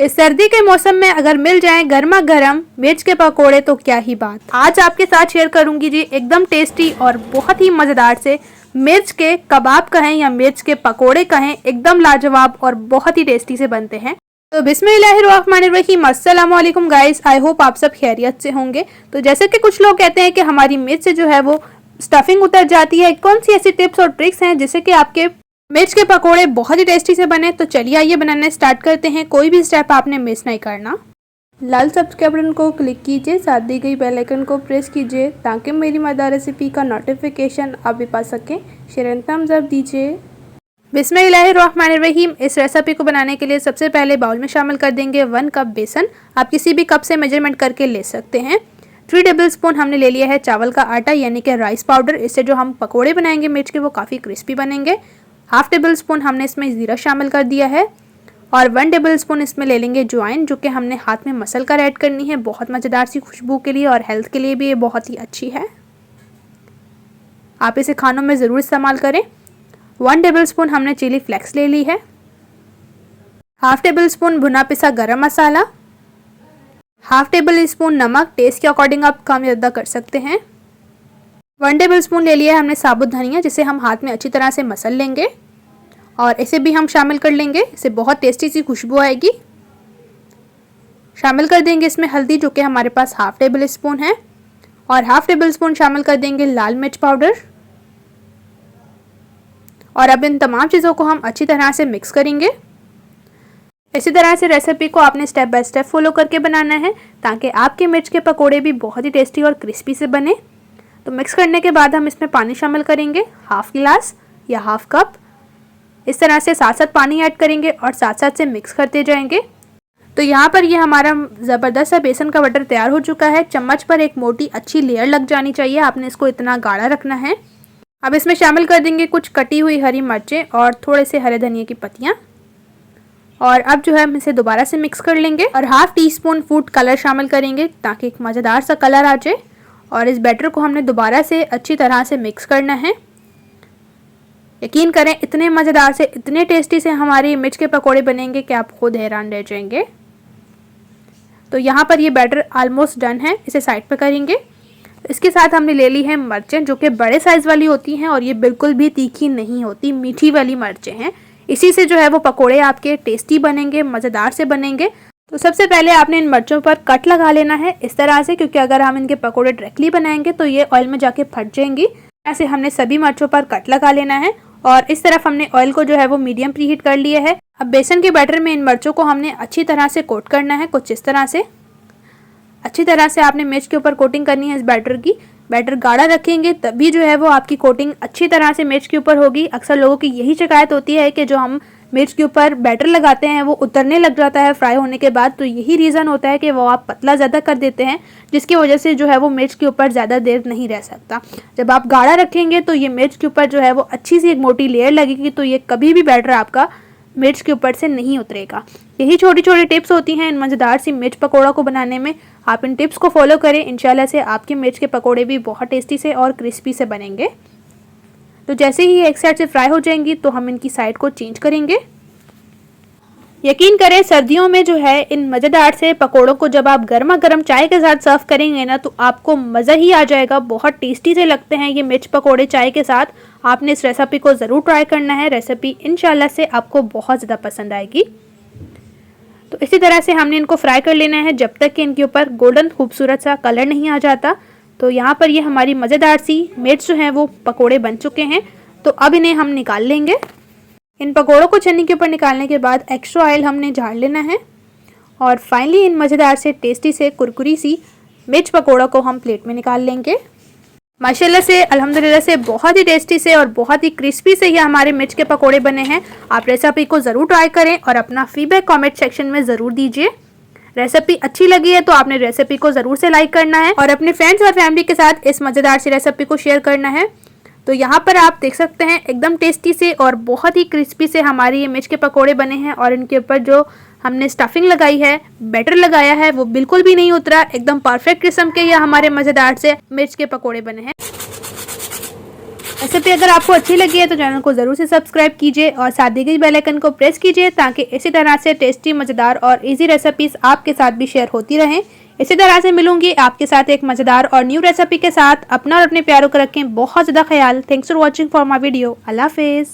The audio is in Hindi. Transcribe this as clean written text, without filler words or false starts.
इस सर्दी के मौसम में अगर मिल जाए गर्मा गर्म मिर्च के पकोड़े तो क्या ही बात। आज आपके साथ शेयर करूंगी जी एकदम टेस्टी और बहुत ही मज़ेदार से मिर्च के कबाब कहें या मिर्च के पकोड़े कहें, एकदम लाजवाब और बहुत ही टेस्टी से बनते हैं। तो बिस्मिल्लाहिर्रहमानिर्रहीम, अस्सलाम वालेकुम गाइस, आई होप आप सब खैरियत से होंगे। तो जैसे कि कुछ लोग कहते हैं कि हमारी मिर्च से जो है वो स्टफिंग उतर जाती है, कौन सी ऐसी टिप्स और ट्रिक्स हैं जिससे कि आपके मिर्च के पकोड़े बहुत ही टेस्टी से बने। तो चलिए आइए बनाना स्टार्ट करते हैं। कोई भी स्टेप आपने मिस नहीं करना। लाल सब्सक्राइब बटन को क्लिक कीजिए, साथ दी गई बेल आइकन को प्रेस कीजिए ताकि मेरी मज़ेदार रेसिपी का नोटिफिकेशन आप भी पा सकें। शेयर एंड थम्स अप दीजिए। बिस्मिल्लाहिर्रहमानिर्रहीम। इस रेसिपी को बनाने के लिए सबसे पहले बाउल में शामिल कर देंगे 1 कप बेसन। आप किसी भी कप से मेजरमेंट करके ले सकते हैं। 3 टेबल स्पून हमने ले लिया है चावल का आटा यानी कि राइस पाउडर। इससे जो हम पकोड़े बनाएंगे मिर्च के वो काफ़ी क्रिस्पी बनेंगे। हाफ टेबल स्पून हमने इसमें ज़ीरा शामिल कर दिया है और 1 टेबल स्पून इसमें ले लेंगे ज्वाइन, जो कि हमने हाथ में मसल कर ऐड करनी है। बहुत मज़ेदार सी खुशबू के लिए और हेल्थ के लिए भी ये बहुत ही अच्छी है। आप इसे खानों में ज़रूर इस्तेमाल करें। 1 टेबल स्पून हमने चिली फ्लेक्स ले ली है। हाफ टेबल स्पून भुना पिसा गरम मसाला। हाफ टेबल स्पून नमक, टेस्ट के अकॉर्डिंग आप कम ज़्यादा कर सकते हैं। 1 टेबल स्पून ले लिया है हमने साबुत धनिया, जिसे हम हाथ में अच्छी तरह से मसल लेंगे और इसे भी हम शामिल कर लेंगे। इससे बहुत टेस्टी सी खुशबू आएगी। शामिल कर देंगे इसमें हल्दी, जो कि हमारे पास हाफ टेबल स्पून है, और हाफ टेबल स्पून शामिल कर देंगे लाल मिर्च पाउडर। और अब इन तमाम चीज़ों को हम अच्छी तरह से मिक्स करेंगे। इसी तरह से रेसिपी को आपने स्टेप बाय स्टेप फॉलो करके बनाना है ताकि आपके मिर्च के पकोड़े भी बहुत ही टेस्टी और क्रिस्पी से बने। तो मिक्स करने के बाद हम इसमें पानी शामिल करेंगे, हाफ गिलास या हाफ कप। इस तरह से साथ साथ पानी ऐड करेंगे और साथ साथ से मिक्स करते जाएंगे। तो यहाँ पर ये हमारा ज़बरदस्त सा बेसन का बटर तैयार हो चुका है। चम्मच पर एक मोटी अच्छी लेयर लग जानी चाहिए। आपने इसको इतना गाढ़ा रखना है। अब इसमें शामिल कर देंगे कुछ कटी हुई हरी मिर्चें और थोड़े से हरे धनिया की पत्तियाँ। और अब जो है हम इसे दोबारा से मिक्स कर लेंगे और half tea spoon food colour शामिल करेंगे ताकि एक मज़ेदार सा कलर आ जाए। और इस बैटर को हमने दोबारा से अच्छी तरह से मिक्स करना है। यकीन करें इतने मज़ेदार से, इतने टेस्टी से हमारे मिर्च के पकोड़े बनेंगे कि आप खुद हैरान रह जाएंगे। तो यहाँ पर ये बैटर ऑलमोस्ट डन है। इसे साइड पर करेंगे। इसके साथ हमने ले ली है मिर्चें, जो कि बड़े साइज़ वाली होती हैं और ये बिल्कुल भी तीखी नहीं होती, मीठी वाली मिर्चें हैं। इसी से जो है वो पकोड़े आपके टेस्टी बनेंगे, मज़ेदार से बनेंगे। तो सबसे पहले आपने इन मिर्चों पर कट लगा लेना है इस तरह से, क्योंकि अगर हम इनके पकोड़े डायरेक्टली बनाएंगे तो ये ऑयल में जाके फट जाएंगी। ऐसे हमने सभी मिर्चों पर कट लगा लेना है और इस तरफ हमने ऑयल को जो है वो मीडियम प्रीहीट कर लिया है। अब बेसन के बैटर में इन मिर्चों को हमने अच्छी तरह से कोट करना है, कुछ इस तरह से। अच्छी तरह से आपने मिर्च के ऊपर कोटिंग करनी है इस बैटर की। बैटर गाढ़ा रखेंगे तभी जो है वो आपकी कोटिंग अच्छी तरह से मिर्च के ऊपर होगी। अक्सर लोगों की यही शिकायत होती है कि जो हम मिर्च के ऊपर बैटर लगाते हैं वो उतरने लग जाता है फ्राई होने के बाद। तो यही रीज़न होता है कि वो आप पतला ज़्यादा कर देते हैं, जिसकी वजह से जो है वो मिर्च के ऊपर ज़्यादा देर नहीं रह सकता। जब आप गाढ़ा रखेंगे तो ये मिर्च के ऊपर जो है वो अच्छी सी एक मोटी लेयर लगेगी, तो ये कभी भी बैटर आपका मिर्च के ऊपर से नहीं उतरेगा। यही छोटी छोटी टिप्स होती हैं इन मज़ेदार सी मिर्च पकौड़ा को बनाने में। आप इन टिप्स को फॉलो करें, इंशाल्लाह से आपके मिर्च के पकोड़े भी बहुत टेस्टी से और क्रिस्पी से बनेंगे। तो जैसे ही एक साइड से फ्राई हो जाएंगी तो हम इनकी साइड को चेंज करेंगे। यकीन करें सर्दियों में जो है इन मज़ेदार से पकोड़ों को जब आप गर्मा गर्म चाय के साथ सर्व करेंगे ना तो आपको मज़ा ही आ जाएगा। बहुत टेस्टी से लगते हैं ये मिर्च पकोड़े चाय के साथ। आपने इस रेसिपी को ज़रूर ट्राई करना है। रेसिपी इंशाल्लाह से आपको बहुत ज़्यादा पसंद आएगी। तो इसी तरह से हमने इनको फ्राई कर लेना है जब तक कि इनके ऊपर गोल्डन खूबसूरत सा कलर नहीं आ जाता। तो यहाँ पर ये हमारी मज़ेदार सी मिर्च जो हैं वो पकोड़े बन चुके हैं। तो अब इन्हें हम निकाल लेंगे। इन पकोड़ों को छन्नी के ऊपर निकालने के बाद एक्स्ट्रा ऑयल हमने झाड़ लेना है और फाइनली इन मज़ेदार से टेस्टी से कुरकुरी सी मिर्च पकोड़ा को हम प्लेट में निकाल लेंगे। माशाल्लाह से अल्हम्दुलिल्लाह से बहुत ही टेस्टी से और बहुत ही क्रिस्पी से ये हमारे मिर्च के पकोड़े बने हैं। आप रेसिपी को ज़रूर ट्राई करें और अपना फीडबैक कमेंट सेक्शन में ज़रूर दीजिए। रेसिपी अच्छी लगी है तो आपने रेसिपी को ज़रूर से लाइक करना है और अपने फ्रेंड्स और फैमिली के साथ इस मज़ेदार सी रेसिपी को शेयर करना है। तो यहाँ पर आप देख सकते हैं एकदम टेस्टी से और बहुत ही क्रिस्पी से हमारे ये मिर्च के पकोड़े बने हैं और इनके ऊपर जो हमने स्टफिंग लगाई है, बैटर लगाया है, वो बिल्कुल भी नहीं उतरा। एकदम परफेक्ट किस्म के ये हमारे मज़ेदार से मिर्च के पकोड़े बने हैं। रेसिपी अगर आपको अच्छी लगी है तो चैनल को ज़रूर से सब्सक्राइब कीजिए और साथ दी गई बेल आइकन को प्रेस कीजिए ताकि इसी तरह से टेस्टी, मज़ेदार और इजी रेसिपीज़ आपके साथ भी शेयर होती रहें। इसी तरह से मिलूंगी आपके साथ एक मज़ेदार और न्यू रेसिपी के साथ। अपना और अपने प्यारों को रखें बहुत ज़्यादा ख्याल। Thanks for watching for my video. अल्लाह हाफिज़।